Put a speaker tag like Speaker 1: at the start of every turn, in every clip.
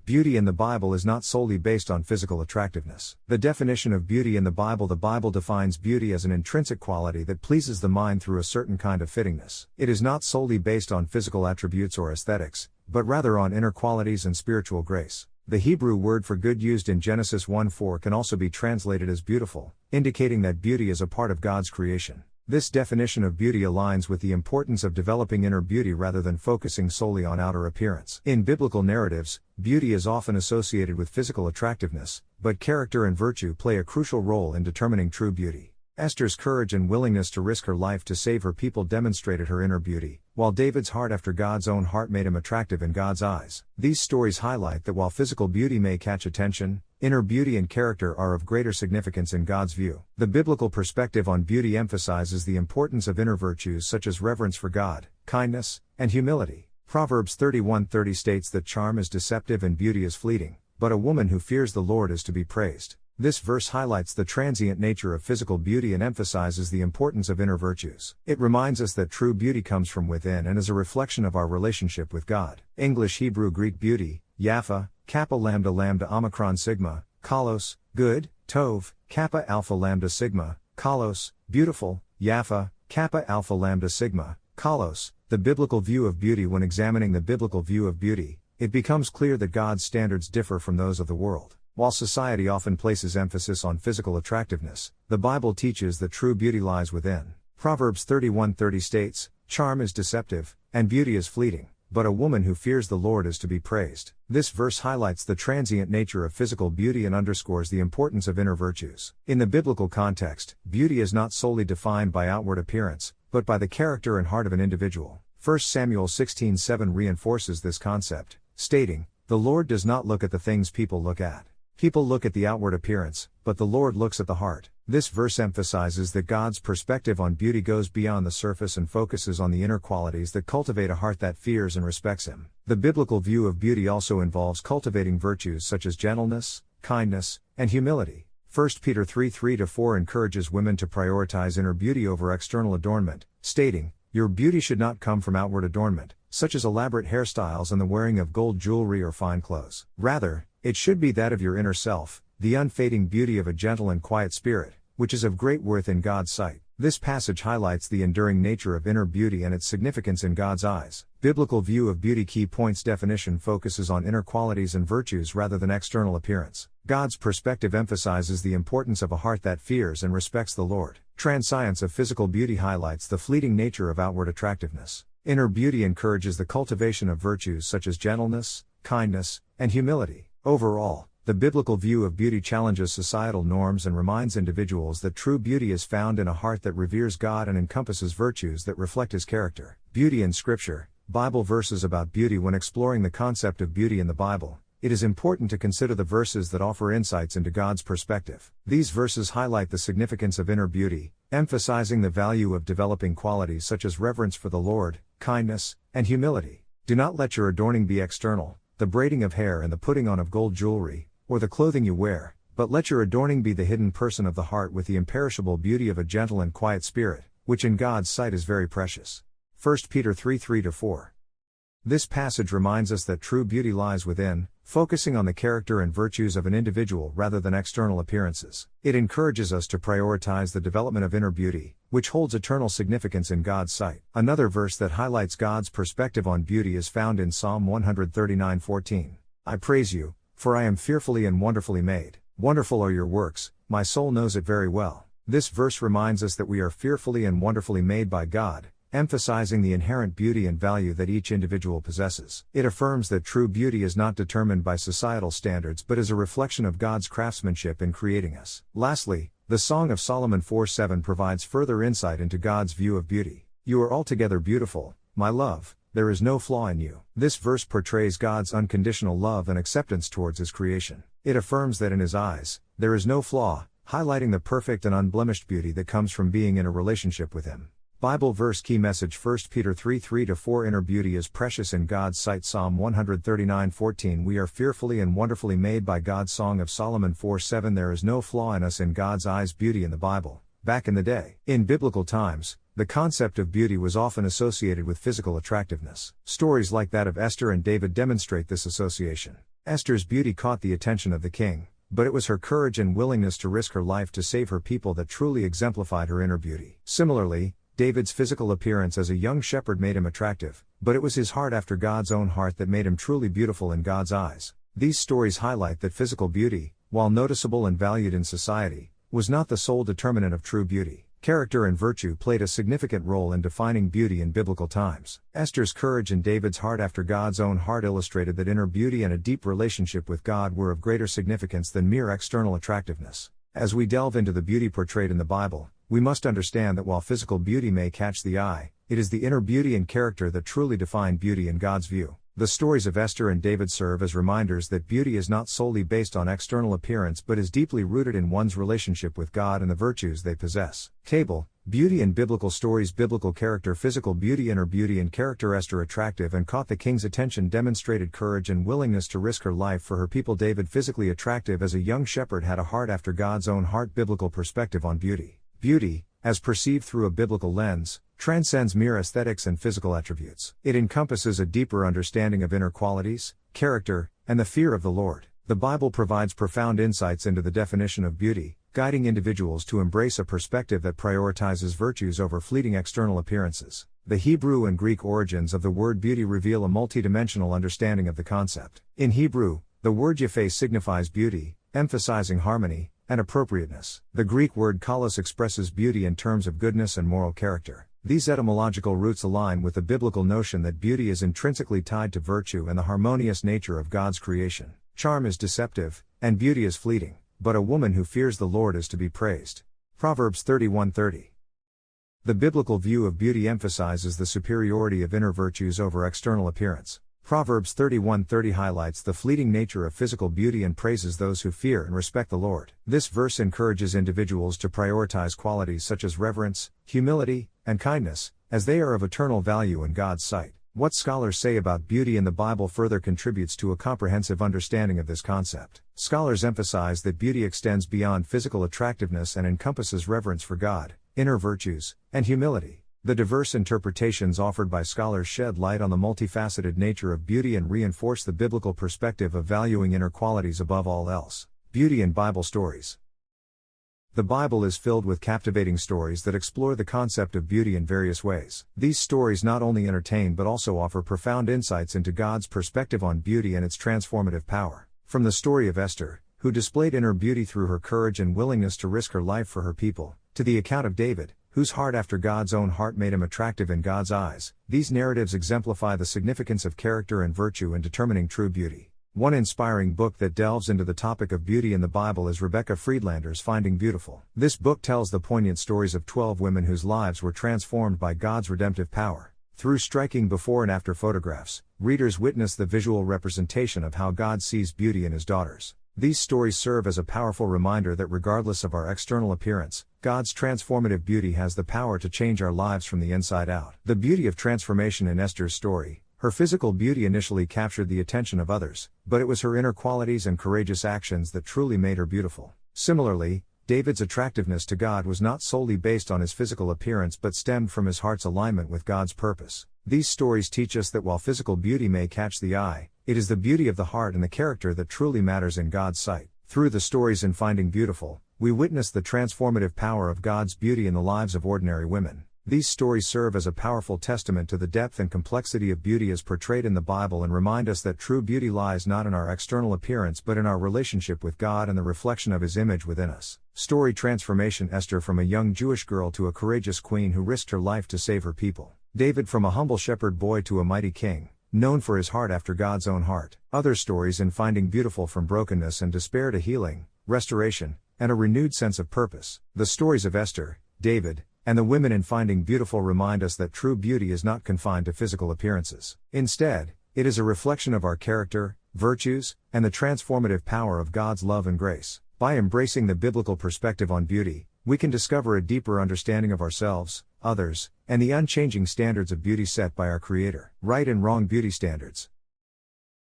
Speaker 1: Beauty in the Bible is not solely based on physical attractiveness. The definition of beauty in the Bible defines beauty as an intrinsic quality that pleases the mind through a certain kind of fittingness. It is not solely based on physical attributes or aesthetics, but rather on inner qualities and spiritual grace. The Hebrew word for good used in Genesis 1:4 can also be translated as beautiful, indicating that beauty is a part of God's creation. This definition of beauty aligns with the importance of developing inner beauty rather than focusing solely on outer appearance. In biblical narratives, beauty is often associated with physical attractiveness, but character and virtue play a crucial role in determining true beauty. Esther's courage and willingness to risk her life to save her people demonstrated her inner beauty, while David's heart after God's own heart made him attractive in God's eyes. These stories highlight that while physical beauty may catch attention, inner beauty and character are of greater significance in God's view. The biblical perspective on beauty emphasizes the importance of inner virtues such as reverence for God, kindness, and humility. Proverbs 31:30 states that charm is deceptive and beauty is fleeting, but a woman who fears the Lord is to be praised. This verse highlights the transient nature of physical beauty and emphasizes the importance of inner virtues. It reminds us that true beauty comes from within and is a reflection of our relationship with God. English, Hebrew, Greek beauty, Yapha, Kappa Lambda Lambda Omicron Sigma, Kalos, good, Tov, Kappa Alpha Lambda Sigma, Kalos, beautiful, Yapha, Kappa Alpha Lambda Sigma, Kalos. The biblical view of beauty. When examining the biblical view of beauty, it becomes clear that God's standards differ from those of the world. While society often places emphasis on physical attractiveness, the Bible teaches that true beauty lies within. Proverbs 31:30 states, "Charm is deceptive, and beauty is fleeting, but a woman who fears the Lord is to be praised." This verse highlights the transient nature of physical beauty and underscores the importance of inner virtues. In the biblical context, beauty is not solely defined by outward appearance, but by the character and heart of an individual. 1 Samuel 16:7 reinforces this concept, stating, "The Lord does not look at the things people look at. People look at the outward appearance, but the Lord looks at the heart." This verse emphasizes that God's perspective on beauty goes beyond the surface and focuses on the inner qualities that cultivate a heart that fears and respects Him. The biblical view of beauty also involves cultivating virtues such as gentleness, kindness, and humility. 1 Peter 3:3-4 encourages women to prioritize inner beauty over external adornment, stating, "Your beauty should not come from outward adornment, such as elaborate hairstyles and the wearing of gold jewelry or fine clothes. Rather, it should be that of your inner self, the unfading beauty of a gentle and quiet spirit, which is of great worth in God's sight." This passage highlights the enduring nature of inner beauty and its significance in God's eyes. Biblical view of beauty. Key points. Definition focuses on inner qualities and virtues rather than external appearance. God's perspective emphasizes the importance of a heart that fears and respects the Lord. Transscience of physical beauty highlights the fleeting nature of outward attractiveness. Inner beauty encourages the cultivation of virtues such as gentleness, kindness, and humility. Overall, the biblical view of beauty challenges societal norms and reminds individuals that true beauty is found in a heart that reveres God and encompasses virtues that reflect His character. Beauty in Scripture. Bible verses about beauty. When exploring the concept of beauty in the Bible, it is important to consider the verses that offer insights into God's perspective. These verses highlight the significance of inner beauty, emphasizing the value of developing qualities such as reverence for the Lord, kindness, and humility. Do not let your adorning be external, the braiding of hair and the putting on of gold jewelry, or the clothing you wear, but let your adorning be the hidden person of the heart with the imperishable beauty of a gentle and quiet spirit, which in God's sight is very precious. 1 Peter 3:3-4. This passage reminds us that true beauty lies within, focusing on the character and virtues of an individual rather than external appearances. It encourages us to prioritize the development of inner beauty, which holds eternal significance in God's sight. Another verse that highlights God's perspective on beauty is found in Psalm 139:14. "I praise you, for I am fearfully and wonderfully made. Wonderful are your works, my soul knows it very well." This verse reminds us that we are fearfully and wonderfully made by God, emphasizing the inherent beauty and value that each individual possesses. It affirms that true beauty is not determined by societal standards but is a reflection of God's craftsmanship in creating us. Lastly, the Song of Solomon 4:7 provides further insight into God's view of beauty. "You are altogether beautiful, my love, there is no flaw in you." This verse portrays God's unconditional love and acceptance towards His creation. It affirms that in His eyes, there is no flaw, highlighting the perfect and unblemished beauty that comes from being in a relationship with Him. Bible verse. Key message. 1 Peter 3:3-4 Inner beauty is precious in God's sight. Psalm 139:14 We are fearfully and wonderfully made by God. Song of Solomon 4:7 There is no flaw in us in God's eyes. Beauty in the Bible. Back in the day, in biblical times, the concept of beauty was often associated with physical attractiveness. Stories like that of Esther and David demonstrate this association. Esther's beauty caught the attention of the king, but it was her courage and willingness to risk her life to save her people that truly exemplified her inner beauty. Similarly, David's physical appearance as a young shepherd made him attractive, but it was his heart after God's own heart that made him truly beautiful in God's eyes. These stories highlight that physical beauty, while noticeable and valued in society, was not the sole determinant of true beauty. Character and virtue played a significant role in defining beauty in biblical times. Esther's courage and David's heart after God's own heart illustrated that inner beauty and a deep relationship with God were of greater significance than mere external attractiveness. As we delve into the beauty portrayed in the Bible, we must understand that while physical beauty may catch the eye, it is the inner beauty and character that truly define beauty in God's view. The stories of Esther and David serve as reminders that beauty is not solely based on external appearance but is deeply rooted in one's relationship with God and the virtues they possess. Table: Beauty in biblical stories. Biblical character. Physical beauty. Inner beauty and character. Esther, attractive and caught the king's attention, demonstrated courage and willingness to risk her life for her people. David, physically attractive as a young shepherd, had a heart after God's own heart. Biblical perspective on beauty. Beauty, as perceived through a biblical lens, transcends mere aesthetics and physical attributes. It encompasses a deeper understanding of inner qualities, character, and the fear of the Lord. The Bible provides profound insights into the definition of beauty, guiding individuals to embrace a perspective that prioritizes virtues over fleeting external appearances. The Hebrew and Greek origins of the word beauty reveal a multidimensional understanding of the concept. In Hebrew, the word yafeh signifies beauty, emphasizing harmony and appropriateness. The Greek word kalos expresses beauty in terms of goodness and moral character. These etymological roots align with the biblical notion that beauty is intrinsically tied to virtue and the harmonious nature of God's creation. Charm is deceptive, and beauty is fleeting, but a woman who fears the Lord is to be praised. Proverbs 31:30. The biblical view of beauty emphasizes the superiority of inner virtues over external appearance. Proverbs 31:30 highlights the fleeting nature of physical beauty and praises those who fear and respect the Lord. This verse encourages individuals to prioritize qualities such as reverence, humility, and kindness, as they are of eternal value in God's sight. What scholars say about beauty in the Bible further contributes to a comprehensive understanding of this concept. Scholars emphasize that beauty extends beyond physical attractiveness and encompasses reverence for God, inner virtues, and humility. The diverse interpretations offered by scholars shed light on the multifaceted nature of beauty and reinforce the biblical perspective of valuing inner qualities above all else. Beauty in Bible stories. The Bible is filled with captivating stories that explore the concept of beauty in various ways. These stories not only entertain but also offer profound insights into God's perspective on beauty and its transformative power. From the story of Esther, who displayed inner beauty through her courage and willingness to risk her life for her people, to the account of David, whose heart after God's own heart made him attractive in God's eyes, these narratives exemplify the significance of character and virtue in determining true beauty. One inspiring book that delves into the topic of beauty in the Bible is Rebecca Friedlander's Finding Beautiful. This book tells the poignant stories of 12 women whose lives were transformed by God's redemptive power. Through striking before and after photographs, readers witness the visual representation of how God sees beauty in his daughters. These stories serve as a powerful reminder that regardless of our external appearance, God's transformative beauty has the power to change our lives from the inside out. The beauty of transformation in Esther's story. Her physical beauty initially captured the attention of others, but it was her inner qualities and courageous actions that truly made her beautiful. Similarly, David's attractiveness to God was not solely based on his physical appearance but stemmed from his heart's alignment with God's purpose. These stories teach us that while physical beauty may catch the eye, it is the beauty of the heart and the character that truly matters in God's sight. Through the stories in Finding Beautiful, we witness the transformative power of God's beauty in the lives of ordinary women. These stories serve as a powerful testament to the depth and complexity of beauty as portrayed in the Bible and remind us that true beauty lies not in our external appearance but in our relationship with God and the reflection of His image within us. Story transformation. Esther, from a young Jewish girl to a courageous queen who risked her life to save her people. David, from a humble shepherd boy to a mighty king, known for his heart after God's own heart. Other stories in Finding Beautiful, from brokenness and despair to healing, restoration, and a renewed sense of purpose. The stories of Esther, David, and the women in Finding Beautiful remind us that true beauty is not confined to physical appearances. Instead, it is a reflection of our character, virtues, and the transformative power of God's love and grace. By embracing the biblical perspective on beauty, we can discover a deeper understanding of ourselves, others, and the unchanging standards of beauty set by our Creator. Right and wrong beauty standards.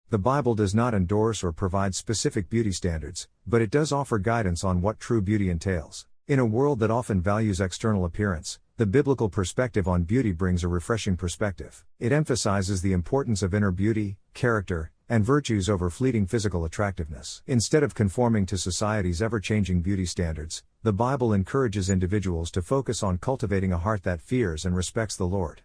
Speaker 1: The Bible does not endorse or provide specific beauty standards, but it does offer guidance on what true beauty entails. In a world that often values external appearance, the biblical perspective on beauty brings a refreshing perspective. It emphasizes the importance of inner beauty, character, and virtues over fleeting physical attractiveness. Instead of conforming to society's ever-changing beauty standards, the Bible encourages individuals to focus on cultivating a heart that fears and respects the Lord.